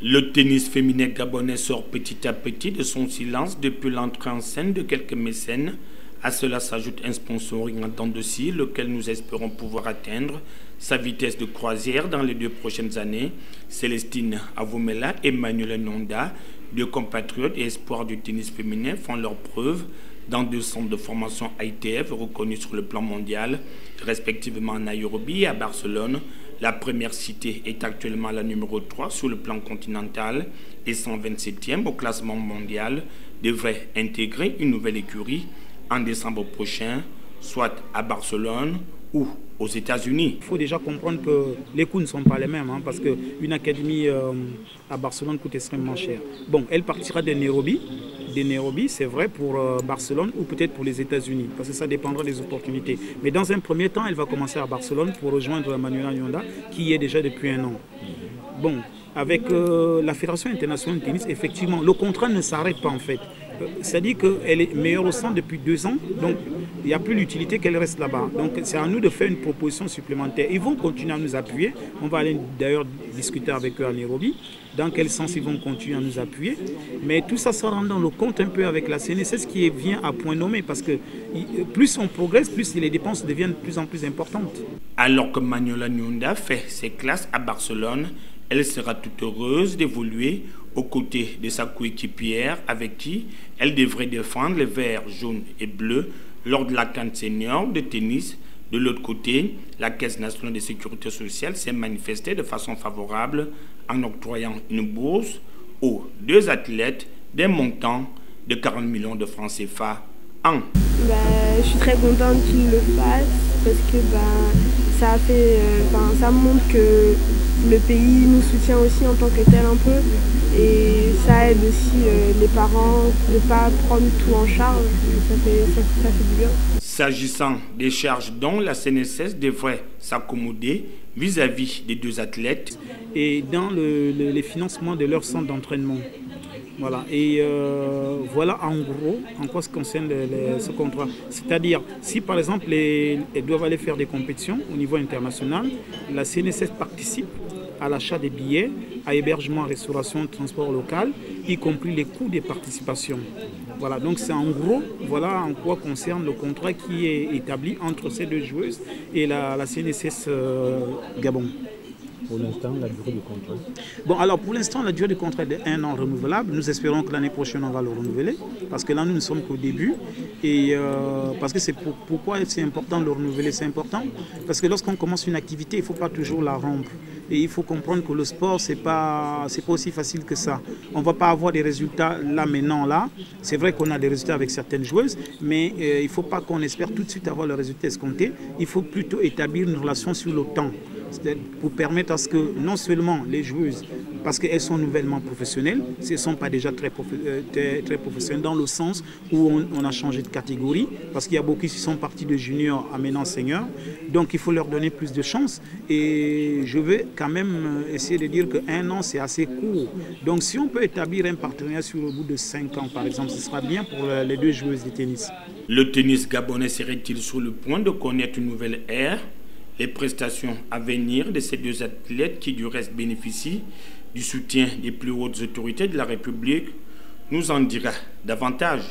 Le tennis féminin gabonais sort petit à petit de son silence depuis l'entrée en scène de quelques mécènes. À cela s'ajoute un sponsoring en dents de scie, lequel nous espérons pouvoir atteindre sa vitesse de croisière dans les 2 prochaines années. Célestine Avomela et Manuel Nonda, 2 compatriotes et espoirs du tennis féminin, font leurs preuves dans 2 centres de formation ITF reconnus sur le plan mondial, respectivement à Nairobi et à Barcelone. La première citée est actuellement la numéro 3 sur le plan continental et 127e au classement mondial, devrait intégrer une nouvelle écurie en décembre prochain, soit à Barcelone ou aux États-Unis. Il faut déjà comprendre que les coûts ne sont pas les mêmes, parce qu'une académie à Barcelone coûte extrêmement cher. Bon, elle partira de Nairobi. C'est vrai pour Barcelone ou peut-être pour les États-Unis, parce que ça dépendra des opportunités. Mais dans un premier temps, elle va commencer à Barcelone pour rejoindre Manuela Nonda, qui y est déjà depuis 1 an. Bon, avec la Fédération internationale de tennis, effectivement, le contrat ne s'arrête pas en fait. C'est-à-dire qu'elle est meilleure au centre depuis 2 ans, donc il n'y a plus l'utilité qu'elle reste là-bas. Donc c'est à nous de faire une proposition supplémentaire. Ils vont continuer à nous appuyer. On va aller d'ailleurs discuter avec eux à Nairobi. Dans quel sens ils vont continuer à nous appuyer. Mais tout ça rentre dans le compte un peu avec la CNSS qui vient à point nommé, parce que plus on progresse, plus les dépenses deviennent de plus en plus importantes. Alors que Manuela Nonda fait ses classes à Barcelone, elle sera toute heureuse d'évoluer aux côtés de sa coéquipière avec qui elle devrait défendre les verts, jaunes et bleus lors de la CAN senior de tennis. De l'autre côté, la Caisse nationale de sécurité sociale s'est manifestée de façon favorable en octroyant une bourse aux 2 athlètes d'un montant de 40 millions de francs CFA an. Je suis très contente qu'ils le fassent parce que ça montre que le pays nous soutient aussi en tant que tel un peu, et ça aide aussi les parents de ne pas prendre tout en charge. Ça fait du bien. S'agissant des charges dont la CNSS devrait s'accommoder vis-à-vis des 2 athlètes. Et dans les financements de leur centre d'entraînement. Voilà, et voilà en gros en quoi se concerne ce contrat. C'est-à-dire, si par exemple elles doivent aller faire des compétitions au niveau international, la CNSS participe à l'achat des billets, à hébergement, restauration, transport local, y compris les coûts des participations. Voilà, donc c'est en gros, voilà en quoi concerne le contrat qui est établi entre ces 2 joueuses et la CNSS Gabon. Pour l'instant, la durée du contrat? Bon, alors pour l'instant, la durée du contrat est de 1 an renouvelable. Nous espérons que l'année prochaine, on va le renouveler. Parce que là, nous ne sommes qu'au début. Et parce que pourquoi c'est important de le renouveler? C'est important parce que lorsqu'on commence une activité, il ne faut pas toujours la rompre. Et il faut comprendre que le sport, c'est pas aussi facile que ça. On ne va pas avoir des résultats là, maintenant, là. C'est vrai qu'on a des résultats avec certaines joueuses, mais il ne faut pas qu'on espère tout de suite avoir le résultat escompté. Il faut plutôt établir une relation sur le temps, pour permettre à ce que non seulement les joueuses, parce qu'elles sont nouvellement professionnelles, ce ne sont pas déjà très professionnelles dans le sens où on a changé de catégorie, parce qu'il y a beaucoup qui sont partis de junior à maintenant senior, donc il faut leur donner plus de chance. Et je vais quand même essayer de dire que1 an c'est assez court, donc si on peut établir un partenariat sur le bout de 5 ans par exemple, ce sera bien pour les 2 joueuses de tennis. Le tennis gabonais serait-il sur le point de connaître une nouvelle ère? Les prestations à venir de ces 2 athlètes, qui du reste bénéficient du soutien des plus hautes autorités de la République, nous en dira davantage.